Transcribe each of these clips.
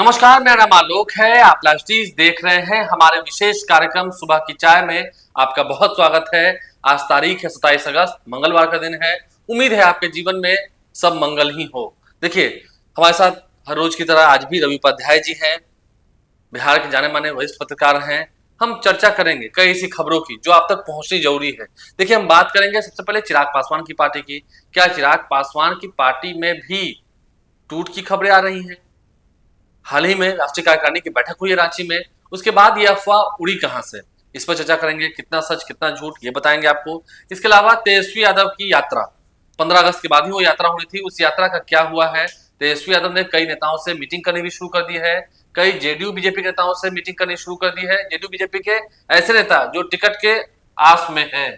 नमस्कार, मेरा नाम आलोक है। आप लास्टीज देख रहे हैं। हमारे विशेष कार्यक्रम सुबह की चाय में आपका बहुत स्वागत है। आज तारीख है 27 अगस्त, मंगलवार का दिन है। उम्मीद है आपके जीवन में सब मंगल ही हो। देखिए, हमारे साथ हर रोज की तरह आज भी रवि उपाध्याय जी हैं, बिहार के जाने माने वरिष्ठ पत्रकार हैं। हम चर्चा करेंगे कई ऐसी खबरों की जो आप तक पहुंचनी जरूरी है। देखिए, हम बात करेंगे सबसे पहले चिराग पासवान की पार्टी की। क्या चिराग पासवान की पार्टी में भी टूट की खबरें आ रही हैं? हाल ही में राष्ट्रीय कार्यकारिणी की बैठक हुई है रांची में। उसके बाद ये अफवाह उड़ी कहां से, इस पर चर्चा करेंगे। कितना सच कितना झूठ ये बताएंगे आपको। इसके अलावा तेजस्वी यादव की यात्रा 15 अगस्त के बाद ही वो यात्रा होनी थी, उस यात्रा का क्या हुआ है। तेजस्वी यादव ने कई नेताओं से मीटिंग करनी भी शुरू कर दी है। कई जेडीयू बीजेपी के नेताओं से मीटिंग करनी शुरू कर दी है। जेडीयू बीजेपी के ऐसे नेता जो टिकट के आस में हैं,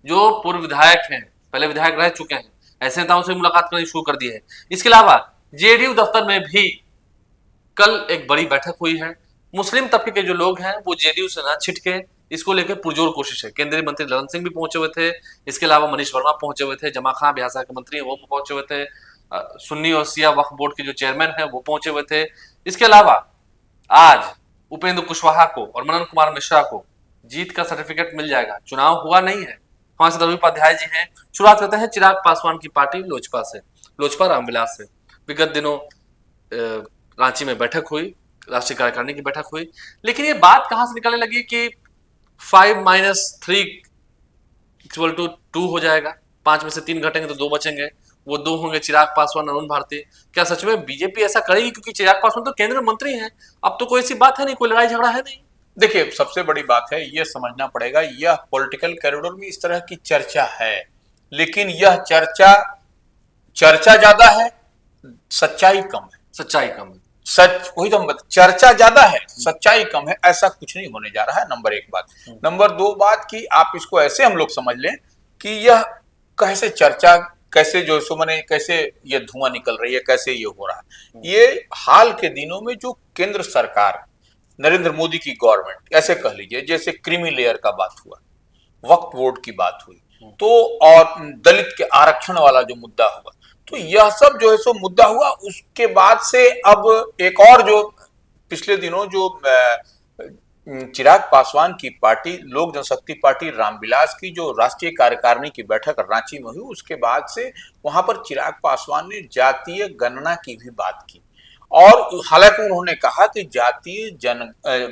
जो पूर्व विधायक हैं, पहले विधायक रह चुके हैं, ऐसे नेताओं से मुलाकात करनी शुरू कर दी है। इसके अलावा जेडीयू दफ्तर में भी कल एक बड़ी बैठक हुई है। मुस्लिम तबके के जो लोग हैं वो जेडीयू से ना छिटके, इसको लेकर पुरजोर कोशिश है। केंद्रीय मंत्री ललन सिंह भी पहुंचे हुए थे। इसके अलावा मनीष वर्मा पहुंचे हुए थे। जमा खां बिहार के मंत्री हैं वो पहुंचे हुए थे। सुन्नी और सिया वक्फ बोर्ड के जो चेयरमैन है वो पहुंचे हुए थे। इसके अलावा आज उपेंद्र कुशवाहा को और मनन कुमार मिश्रा को जीत का सर्टिफिकेट मिल जाएगा। चुनाव हुआ नहीं है। हमारे साथ रवि उपाध्याय जी हैं। शुरुआत करते हैं चिराग पासवान की पार्टी लोजपा से, लोजपा रामविलास से। विगत दिनों रांची में बैठक हुई, राष्ट्रीय कार्यकारिणी की बैठक हुई, लेकिन ये बात कहां से निकलने लगी कि 5-3 = 2 हो जाएगा। 5 में से 3 घटेंगे तो 2 बचेंगे। वो 2 होंगे चिराग पासवान, अरुण भारती। क्या सच में बीजेपी ऐसा करेगी? क्योंकि चिराग पासवान तो केंद्रीय मंत्री हैं। अब तो कोई ऐसी बात है नहीं, कोई लड़ाई झगड़ा है नहीं। देखिए, सबसे बड़ी बात है यह समझना पड़ेगा, यह पॉलिटिकल कॉरिडोर में इस तरह की चर्चा है, लेकिन यह चर्चा ज्यादा है, सच्चाई कम है। सच्चाई कम है। सच वही तो चर्चा ज्यादा है, सच्चाई कम है, ऐसा कुछ नहीं होने जा रहा है। नंबर 1 बात। नंबर 2 बात कि आप इसको ऐसे हम लोग समझ लें कि यह कैसे चर्चा, कैसे जो सो मैंने कैसे ये धुआं निकल रही है, कैसे ये हो रहा है। ये हाल के दिनों में जो केंद्र सरकार, नरेंद्र मोदी की गवर्नमेंट, ऐसे कह लीजिए, जैसे क्रीमी लेयर का बात हुआ, वक्फ बोर्ड की बात हुई, तो और दलित के आरक्षण वाला जो मुद्दा हुआ, तो यह सब जो है सो मुद्दा हुआ। उसके बाद से अब एक और जो पिछले दिनों जो चिराग पासवान की पार्टी लोक जनशक्ति पार्टी रामविलास की जो राष्ट्रीय कार्यकारिणी की बैठक रांची में हुई, उसके बाद से वहां पर चिराग पासवान ने जातीय गणना की भी बात की। और हालांकि उन्होंने कहा कि जातीय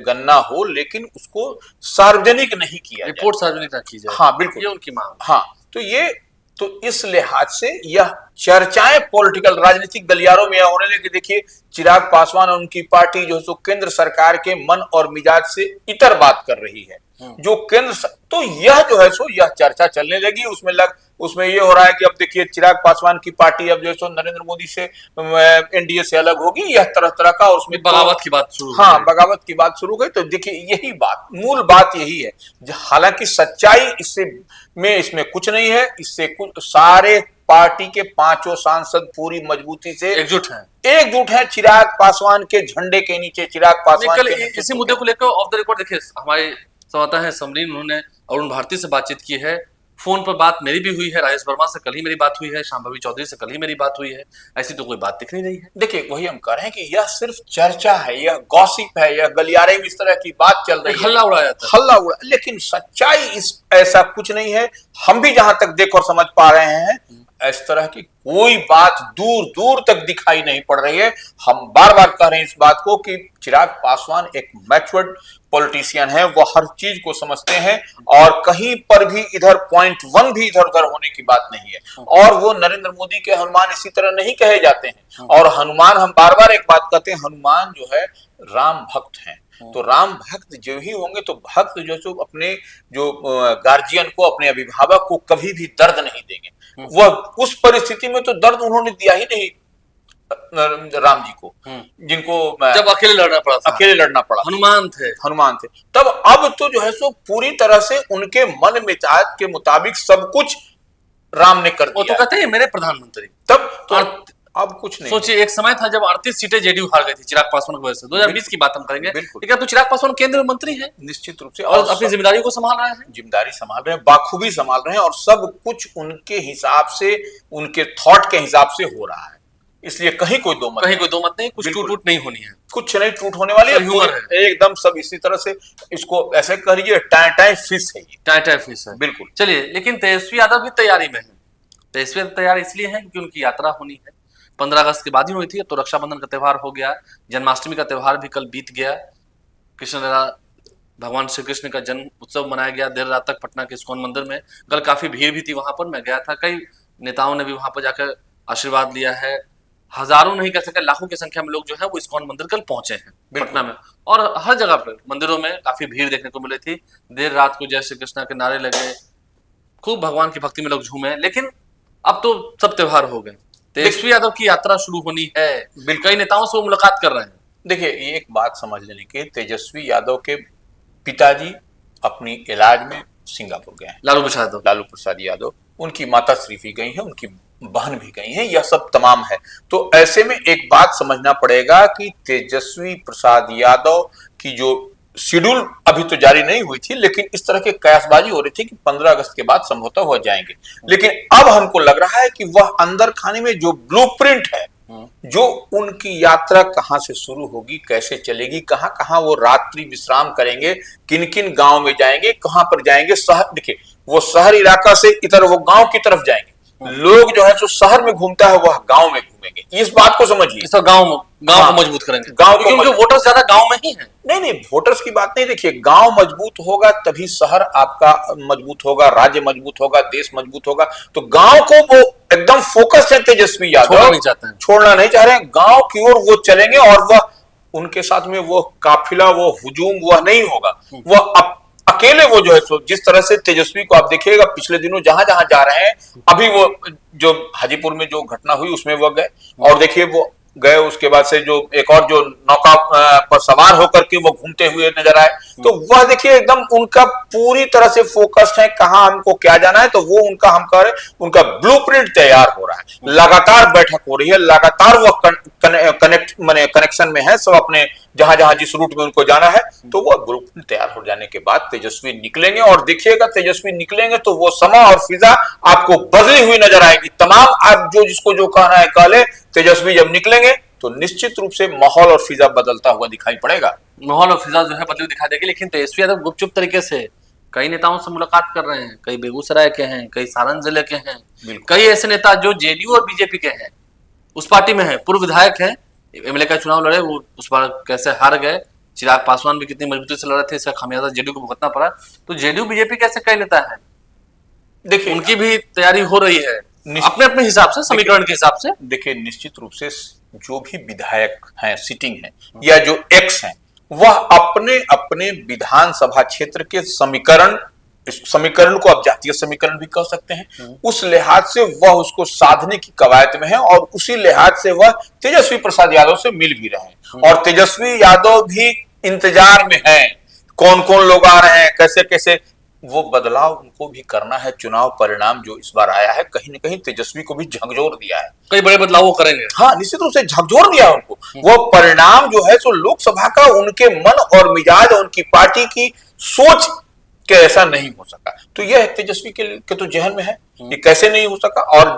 गणना हो, लेकिन उसको सार्वजनिक नहीं किया, रिपोर्ट सार्वजनिक ना की जाए। हाँ बिल्कुल, ये उनकी मांग। हाँ, तो इस लिहाज से यह चर्चाएं पॉलिटिकल राजनीतिक गलियारों में होने लगी। देखिए, चिराग पासवान और उनकी पार्टी जो है सो केंद्र सरकार के मन और मिजाज से इतर बात कर रही है। जो तो यह जो है सो यह चर्चा चलने लगी। उसमें ये हो रहा है कि अब देखिए, चिराग पासवान की पार्टी अब जो है सो नरेंद्र मोदी से, एनडीए से अलग होगी, यह तरह तरह का, उसमें बगावत की बात शुरू, हाँ बगावत की बात शुरू गई। तो देखिए, यही बात, मूल बात यही है। हालांकि सच्चाई इसमें कुछ नहीं है। इससे कुछ सारे पार्टी के 5 सांसद पूरी मजबूती से एकजुट हैं चिराग पासवान के झंडे के नीचे। चिराग पासवान इसी मुद्दे को लेकर ऑफ द रिकॉर्ड देखिए, हमारे संवाददाता है समरीन, उन्होंने अरुण भारती से बातचीत की है। फोन पर बात मेरी भी हुई है, राजेश वर्मा से कल ही मेरी बात हुई है, शांभवी चौधरी से कल ही मेरी बात हुई है। ऐसी तो कोई बात दिख नहीं रही है। देखिए, वही हम कह रहे हैं कि यह सिर्फ चर्चा है, यह गॉसिप है, यह गलियारे में इस तरह की बात चल रही है, हल्ला उड़ाया जाता है, हल्ला उड़ा, लेकिन सच्चाई ऐसा कुछ नहीं है। हम भी जहां तक देख और समझ पा रहे हैं, इस तरह की कोई बात दूर दूर तक दिखाई नहीं पड़ रही है। हम बार बार कह रहे हैं इस बात को कि चिराग पासवान एक मैच्योर्ड पॉलिटिशियन है, वो हर चीज को समझते हैं, और कहीं पर भी इधर पॉइंट 1 भी इधर उधर होने की बात नहीं है। और वो नरेंद्र मोदी के हनुमान इसी तरह नहीं कहे जाते हैं। और हनुमान, हम बार बार एक बात कहते हैं, हनुमान जो है राम भक्त हैं। तो राम भक्त जो ही होंगे, तो भक्त जो सो अपने जो गार्जियन को, अपने अभिभावक को कभी भी दर्द नहीं देंगे। वह उस परिस्थिति में तो दर्द उन्होंने दिया ही नहीं राम जी को, जिनको जब अकेले लड़ना पड़ा, हनुमान थे। तब अब तो जो है सो पूरी तरह से उनके मन मिजाज के मुताबिक सब कुछ राम ने कर दिया। वो तो कहते हैं मेरे प्रधानमंत्री। तब तो अब कुछ नहीं। सोचिए, एक समय था जब 38 सीटें जेडीयू हार गई थी चिराग पासवान की वजह से। 2020 की बात हम करेंगे, लेकिन तो चिराग पासवान केंद्रीय मंत्री हैं निश्चित रूप से, और अपनी जिम्मेदारी को संभाल रहे हैं, बाखूबी संभाल रहे हैं, और सब कुछ उनके हिसाब से, उनके थॉट के हिसाब से हो रहा है। इसलिए कहीं कोई दो मत कहीं कोई दो मत नहीं, कुछ बिल्कुल। टूट नहीं होनी है। कुछ नहीं टूट होने वाली सब ह्यूमर है, एकदम सब इसी तरह से इसको ऐसे करिए, टाइ टाइ फिश है ये। टाइट है फिश है। बिल्कुल। चलिए, लेकिन तेजस्वी यादव भी तैयारी में है। तेजस्वी यादव तैयार इसलिए है क्योंकि उनकी यात्रा होनी है। 15 अगस्त के बाद ही हुई थी, अब तो रक्षाबंधन का त्योहार हो गया, जन्माष्टमी का त्योहार भी कल बीत गया, कृष्ण लीला भगवान श्री कृष्ण का जन्म उत्सव मनाया गया देर रात तक पटना के इस्कॉन मंदिर में। कल काफी भीड़ भी थी वहां पर, मैं गया था, कई नेताओं ने भी वहां पर जाकर आशीर्वाद लिया है। हजारों नहीं कह सके, लाखों की संख्या में लोग जो है वो इस्कॉन मंदिर कल पहुंचे हैं पटना में। और हर जगह पर मंदिरों में काफी भीड़ देखने को मिली थी। देर रात को जय श्री कृष्णा के नारे लगे, खूब भगवान की भक्ति में लोग झूमे। लेकिन अब तो सब त्योहार हो गए, तेजस्वी यादव की यात्रा शुरू होनी है। कई नेताओं से वो मुलाकात कर रहे हैं। देखिए, ये एक बात समझ लेने की, तेजस्वी यादव के पिताजी अपनी इलाज में सिंगापुर गए हैं, लालू प्रसाद यादव। उनकी माता श्रीफी गई है, उनकी बहन भी गई है, यह सब तमाम है। तो ऐसे में एक बात समझना पड़ेगा कि तेजस्वी प्रसाद यादव की जो शेड्यूल अभी तो जारी नहीं हुई थी, लेकिन इस तरह के कयासबाजी हो रही थी कि 15 अगस्त के बाद संभवतः हो जाएंगे। लेकिन अब हमको लग रहा है कि वह अंदर खाने में जो ब्लूप्रिंट है, जो उनकी यात्रा कहां से शुरू होगी, कैसे चलेगी, कहां कहां वो रात्रि विश्राम करेंगे, किन किन गांव में जाएंगे, कहां पर जाएंगे। शहर देखिए, वो शहर इलाका से इधर वो गांव की तरफ जाएंगे। लोग जो है जो शहर में घूमता है वह गांव में घूमेंगे, इस बात को समझिए। गांव हाँ, को मजबूत करेंगे, गांव को क्योंकि वोटर्स ज्यादा गांव में ही हैं। नहीं, वोटर्स की बात नहीं। देखिए, गांव मजबूत होगा तभी शहर आपका मजबूत होगा, राज्य मजबूत होगा, देश मजबूत होगा। तो गांव को वो एकदम फोकस है तेजस्वी यादव, छोड़ना नहीं चाह रहे हैं। गांव की ओर वो चलेंगे और वह उनके साथ में वो काफिला, वो हुजूम वह नहीं होगा। वह अकेले वो जो है सो, जिस तरह से तेजस्वी को आप देखिएगा पिछले दिनों जहां जहां जा रहे हैं, अभी वो जो हाजीपुर में जो घटना हुई उसमें वो गए, और देखिए वो गए, उसके बाद से जो एक और जो नौका पर सवार होकर के वो घूमते हुए नजर आए। तो वह देखिए एकदम उनका पूरी तरह से फोकस्ड है कहां हमको क्या जाना है। तो वो उनका, हम कह रहे, उनका ब्लूप्रिंट तैयार हो रहा है। लगातार बैठक हो रही है, लगातार वो कनेक्शन में है सब अपने, जहां जहां जिस रूट में उनको जाना है। तो वो ब्लूप्रिंट तैयार हो जाने के बाद तेजस्वी निकलेंगे, और देखिएगा तेजस्वी निकलेंगे तो वो समा और फिजा आपको बदली हुई नजर आएगी। तमाम आप जो जिसको जो कहना है कह ले, तेजस्वी जब निकलेंगे तो निश्चित रूप से माहौल और फिजा बदलता हुआ दिखाई पड़ेगा। माहौल और फिजा जो है बदली दिखाई देगी। लेकिन तेजस्वी यादव गुपचुप तरीके से कई नेताओं से मुलाकात कर रहे हैं, कई बेगूसराय के हैं, कई सारण जिले के हैं, कई ऐसे नेता जो जेडीयू और बीजेपी के हैं, उस पार्टी में है, पूर्व विधायक हैं, एमएलए का चुनाव लड़े, वो उस बार कैसे हार गए। चिराग पासवान भी कितनी मजबूती से लड़े थे, इसका खामियाजा जेडीयू को भुगतना पड़ा। तो जेडीयू बीजेपी कैसे कई नेता है, देखिए उनकी भी तैयारी हो रही है अपने अपने हिसाब से, समीकरण के हिसाब से। देखिए, निश्चित रूप से जो भी विधायक हैं, सिटिंग हैं या जो एक्स हैं, वह अपने अपने विधानसभा क्षेत्र के समीकरण, इस समीकरण को आप जातीय समीकरण भी कह सकते हैं, उस लिहाज से वह उसको साधने की कवायद में है, और उसी लिहाज से वह तेजस्वी प्रसाद यादव से मिल भी रहे हैं। और तेजस्वी यादव भी इंतजार में हैं, कौन कौन लोग आ रहे हैं, कैसे कैसे वो बदलाव उनको भी करना है। चुनाव परिणाम जो इस बार आया है, कहीं न कहीं तेजस्वी को भी झकझोर दिया है। कई बड़े बदलाव वो करेंगे। हाँ, निश्चित रूप से झकझोर दिया उनको। वो परिणाम जो है सो लोकसभा का उनके मन और मिजाज, उनकी पार्टी की सोच के ऐसा नहीं हो सका। तो यह तेजस्वी के तो जहन में है, ये कैसे नहीं हो सका। और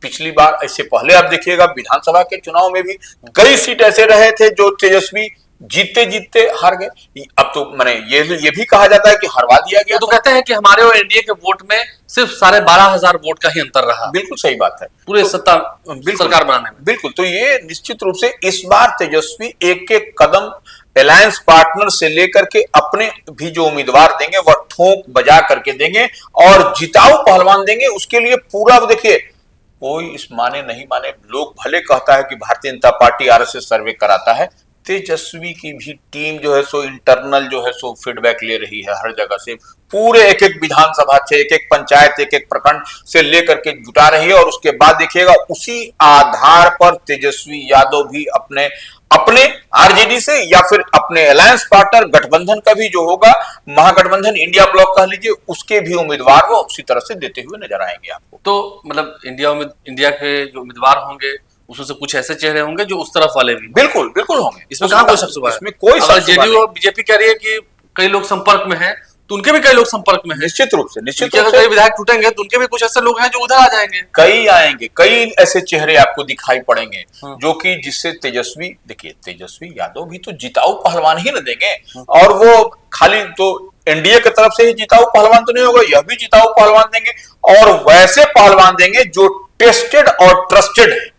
पिछली बार ऐसे पहले आप देखिएगा विधानसभा के चुनाव में भी कई सीट ऐसे रहे थे जो तेजस्वी जीतते जीतते हार गए। अब तो मैंने ये भी कहा जाता है कि हरवा दिया गया। तो कहते हैं कि हमारे और एनडीए के वोट में सिर्फ 12,500 वोट का ही अंतर रहा। बिल्कुल सही बात है, पूरे सत्ता सरकार बनाने में। बिल्कुल, तो ये निश्चित रूप से इस बार तेजस्वी एक एक कदम अलायंस पार्टनर से लेकर के अपने भी जो उम्मीदवार देंगे वह ठोक बजा करके देंगे और जिताऊ पहलवान देंगे। उसके लिए पूरा देखिए, कोई इस माने नहीं माने, लोग भले कहता है कि भारतीय जनता पार्टी आरएसएस सर्वे कराता है, तेजस्वी की भी टीम जो है सो इंटरनल जो है सो फीडबैक ले रही है हर जगह से। पूरे एक एक विधानसभा से, एक एक पंचायत, एक एक प्रखंड से लेकर के जुटा रही है। और उसके बाद देखिएगा उसी आधार पर तेजस्वी यादव भी अपने अपने आरजेडी से या फिर अपने अलायंस पार्टनर गठबंधन का भी जो होगा, महागठबंधन इंडिया ब्लॉक कह लीजिए, उसके भी उम्मीदवार वो उसी तरह से देते हुए नजर आएंगे आपको। तो मतलब इंडिया के जो उम्मीदवार होंगे उसमें से कुछ ऐसे चेहरे होंगे जो उस तरफ वाले भी बिल्कुल बिल्कुल होंगे। इसमें कहां कोई शक शुबा है। इसमें कोई अगर जेडीयू और बीजेपी कह रही है कि कई लोग संपर्क में हैं, तो उनके भी कई लोग संपर्क में हैं। निश्चित रूप से अगर कई विधायक टूटेंगे तो उनके भी कुछ ऐसे लोग हैं जो उधर आ जाएंगे। कई आएंगे, कई ऐसे चेहरे आपको दिखाई पड़ेंगे जो कि जिससे तेजस्वी, देखिए तेजस्वी यादव भी तो जिताऊ पहलवान ही न देंगे, और वो खाली तो एनडीए की तरफ से ही जिताऊ पहलवान तो नहीं होगा, यह भी जिताऊ पहलवान देंगे, और वैसे पहलवान देंगे जो टेस्टेड और ट्रस्टेड है,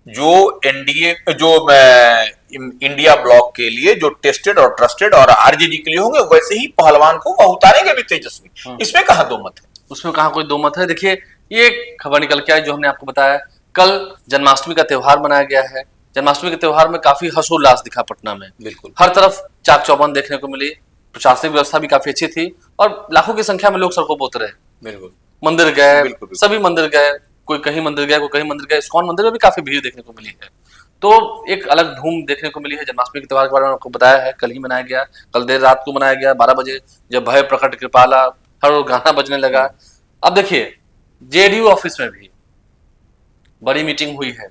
जो एनडीए जो इंडिया ब्लॉक के लिए जो टेस्टेड और ट्रस्टेड और आरजेडी के लिए होंगे, वैसे ही पहलवान को वह उतारेंगे भी तेजस्वी। इसमें कहाँ दो मत है? उसमें कहाँ कोई दो मत है। देखिए ये खबर निकल के आई जो हमने आपको बताया, कल जन्माष्टमी का त्योहार मनाया गया है। जन्माष्टमी के त्योहार में काफी हर्षोल्लास दिखा पटना में, बिल्कुल हर तरफ चाक चौबंद देखने को मिली, प्रशासनिक व्यवस्था भी काफी अच्छी थी और लाखों की संख्या में लोग सड़कों पर उतरे। बिल्कुल मंदिर गए, बिल्कुल। सभी मंदिर गए, कोई कहीं मंदिर गया, कोई कहीं मंदिर गया। इस्कॉन मंदिर में भी काफी भीड़ देखने को मिली है। तो एक अलग धूम देखने को मिली है। जन्माष्टमी के त्योहार के बारे में आपको बताया है, कल ही मनाया गया, कल देर रात को मनाया गया 12 बजे, जब भय प्रकट कृपाला हर ओर गाना बजने लगा। अब देखिए जेडीयू ऑफिस में भी बड़ी मीटिंग हुई है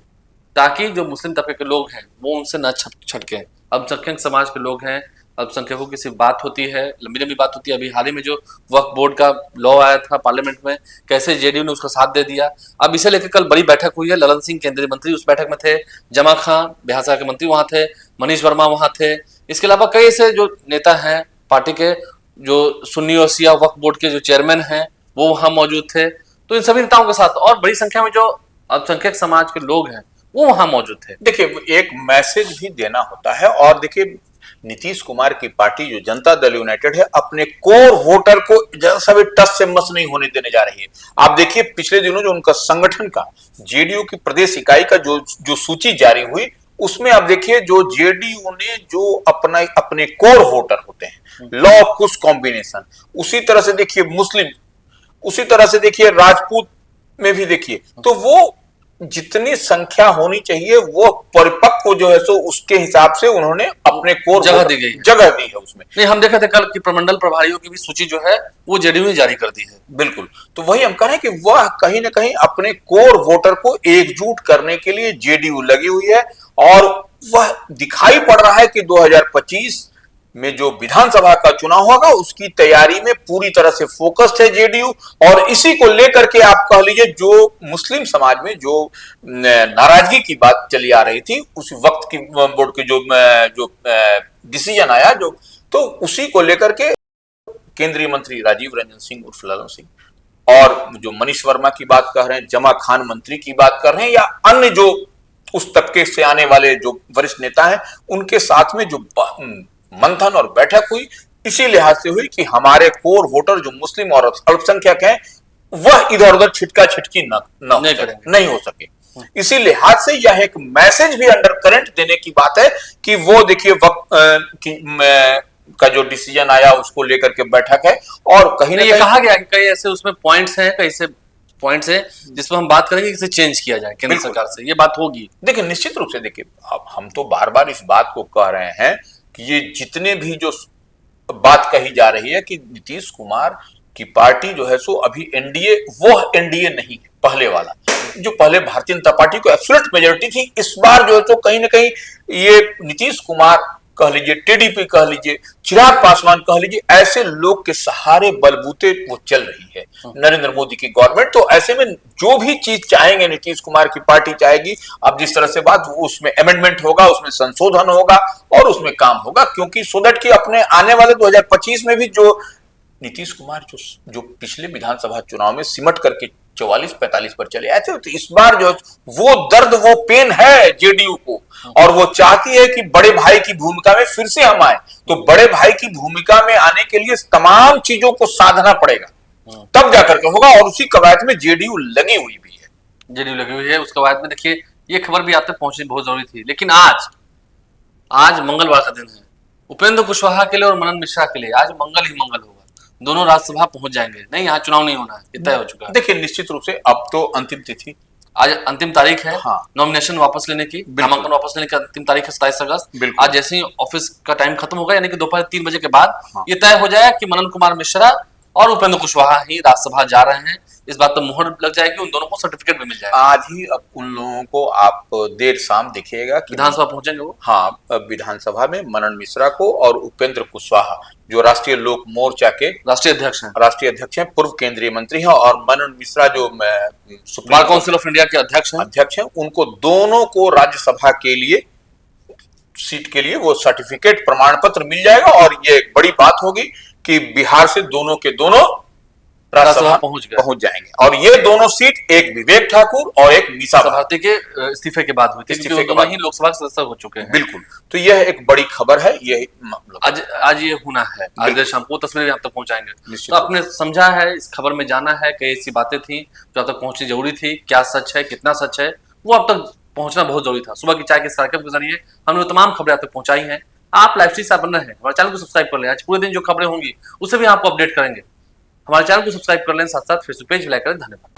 ताकि जो मुस्लिम तबके के लोग हैं वो उनसे न छटके। अल्पसंख्यक समाज के लोग हैं, अल्पसंख्यकों की सिर्फ बात होती है, लंबी लंबी बात होती है। अभी हाल ही में जो वक्फ बोर्ड का लॉ आया था पार्लियामेंट में, कैसे जेडीयू ने उसका साथ दे दिया। अब इसे लेकर कल बड़ी बैठक हुई है। ललन सिंह केंद्रीय मंत्री उस बैठक में थे, जमा खां बिहार सरकार के मंत्री वहां थे, मनीष वर्मा वहां थे। इसके अलावा कई ऐसे जो नेता हैं पार्टी के, जो सुन्नी और शिया वक्फ बोर्ड के जो चेयरमैन हैं वो वहां मौजूद थे। तो इन सभी नेताओं के साथ और बड़ी संख्या में जो अल्पसंख्यक समाज के लोग हैं वो वहां मौजूद थे। देखिए एक मैसेज भी देना होता है, और देखिए नीतीश कुमार की पार्टी जो जनता दल यूनाइटेड है, अपने कोर वोटर को जरा सा भी टच से मस नहीं होने देने जा रही है। आप देखिए पिछले दिनों जो उनका संगठन का जेडीयू की प्रदेश इकाई का जो सूची जारी हुई, उसमें आप देखिए जो जेडीयू ने जो अपने कोर वोटर होते हैं, लॉ कुश कॉम्बिनेशन, उसी तरह से देखिए मुस्लिम, उसी तरह से देखिए राजपूत में भी देखिए, तो वो जितनी संख्या होनी चाहिए वो परिपक्व जो है सो उसके हिसाब से उन्होंने अपने कोर जगह दी गई है, जगह दी है उसमें। नहीं, हम देखा था कल की प्रमंडल प्रभारियों की भी सूची जो है वो जेडीयू ने जारी कर दी है। बिल्कुल, तो वही हम कह रहे हैं कि वह कहीं ना कहीं अपने कोर वोटर को एकजुट करने के लिए जेडीयू लगी हुई है, और वह दिखाई पड़ रहा है कि 2025 में जो विधानसभा का चुनाव होगा उसकी तैयारी में पूरी तरह से फोकस्ड है जेडीयू। और इसी को लेकर के आप कह लीजिए जो मुस्लिम समाज में जो नाराजगी की बात चली आ रही थी, उस वक्त की बोर्ड के जो डिसीजन आया जो, तो उसी को लेकर के केंद्रीय मंत्री राजीव रंजन सिंह उर्फ ललन सिंह और जो मनीष वर्मा की बात कर रहे हैं, जमा खान मंत्री की बात कर रहे हैं, या अन्य जो उस तबके से आने वाले जो वरिष्ठ नेता हैं, उनके साथ में जो मंथन और बैठक हुई, इसी लिहाज से हुई कि हमारे कोर वोटर जो मुस्लिम और अल्पसंख्यक हैं वह इधर उधर छिटका छिटकी नहीं हो सके। इसी लिहाज से यह एक मैसेज भी अंडर करंट देने की बात है कि वो देखिए का जो डिसीजन आया उसको लेकर के बैठक है, और कहीं ना ये कहा गया कि कई ऐसे उसमें पॉइंट्स हैं, कई ऐसे पॉइंट्स हैं जिस पर हम बात करेंगे कि इसे चेंज किया जाए केंद्र सरकार से, ये बात होगी। देखिए निश्चित रूप से देखिए, अब हम तो बार बार इस बात को कह रहे हैं कि ये जितने भी जो बात कही जा रही है कि नीतीश कुमार की पार्टी जो है सो अभी एनडीए, वो एनडीए नहीं है पहले वाला, जो पहले भारतीय जनता पार्टी को एब्सोल्यूट मेजोरिटी थी। इस बार जो है तो कहीं ना कहीं ये नीतीश कुमार कह लीजिए, टीडीपी कह लीजिए, चिराग पासवान कह लीजिए, ऐसे लोग के सहारे बलबूते वो चल रही है नरेंद्र मोदी की गवर्नमेंट। तो ऐसे में जो भी चीज चाहेंगे नीतीश कुमार की पार्टी चाहेगी, अब जिस तरह से बात, उसमें अमेंडमेंट होगा, उसमें संशोधन होगा और उसमें काम होगा, क्योंकि सो दैट कि अपने आने वाले 2025 में भी जो नीतीश कुमार जो पिछले विधानसभा चुनाव में सिमट करके 44-45 पर चले आए थे, तो इस बार जो वो दर्द, वो पेन है जेडीयू को, और वो चाहती है कि बड़े भाई की भूमिका में फिर से हम आए। तो बड़े भाई की भूमिका में आने के लिए तमाम चीजों को साधना पड़ेगा, तब जाकर के होगा, और उसी कवायद में जेडीयू लगी हुई भी है। जेडीयू लगी हुई है उस कवायद में। देखिए ये खबर भी आप तक पहुंचनी बहुत जरूरी थी, लेकिन आज मंगलवार का दिन है, उपेंद्र कुशवाहा के लिए और मनन मिश्रा के लिए आज मंगल ही मंगल होगा। दोनों राज्यसभा पहुंच जाएंगे, नहीं यहाँ चुनाव नहीं होना है, तय हो चुका है। देखिए निश्चित रूप से अब तो अंतिम तिथि, आज अंतिम तारीख है। हाँ। नॉमिनेशन वापस लेने की, नामांकन वापस लेने की अंतिम तारीख है 27 अगस्त। आज जैसे ही ऑफिस का टाइम खत्म होगा, यानी कि दोपहर 3 बजे के बाद ये तय हो जाए कि मनन कुमार मिश्रा और उपेंद्र कुशवाहा ही राज्यसभा जा रहे हैं। इस बात पर मुहर लग जाएगी, उन दोनों को सर्टिफिकेट भी मिल जाएगा। आज ही अब उन लोगों को आप देर शाम देखिएगा कि विधानसभा पहुंचेंगे वो। हाँ, अब विधानसभा में मनन मिश्रा को और उपेंद्र कुशवाहा जो राष्ट्रीय लोक मोर्चा के राष्ट्रीय अध्यक्ष हैं, पूर्व केंद्रीय मंत्री हैं, और मनन मिश्रा जो बार काउंसिल ऑफ इंडिया के अध्यक्ष हैं, उनको दोनों को राज्यसभा के लिए सीट के लिए वो सर्टिफिकेट प्रमाण पत्र मिल जाएगा। और ये एक बड़ी बात होगी कि बिहार से दोनों के दोनों राज्यसभा पहुंच जाएंगे। और ये दोनों सीट, एक विवेक ठाकुर और एक मीसा भारती के इस्तीफे के बाद हुई थी, क्योंकि दोनों ही लोकसभा के सदस्य हो चुके हैं। बिल्कुल, तो यह एक बड़ी खबर है। ये आज ये होना है, आज देर शाम को तस्वीरें आप तक पहुंचाएंगे। तो आपने समझा है, इस खबर में जाना है, कई ऐसी बातें थी जो आप तक पहुंचनी जरूरी थी। क्या सच है, कितना सच है, वो आप तक पहुंचना बहुत जरूरी था। सुबह की चाय के कार्यक्रम के जरिए हमने वो तमाम खबरें आप तक पहुंचाई हैं। आप लाइव स्ट्रीम से बन रहे हैं, हमारे चैनल को सब्सक्राइब कर लें। आज पूरे दिन जो खबरें होंगी उसे भी आपको अपडेट करेंगे। हमारे चैनल को सब्सक्राइब कर लें, साथ साथ फेसबुक पेज भी लाइक करें। धन्यवाद।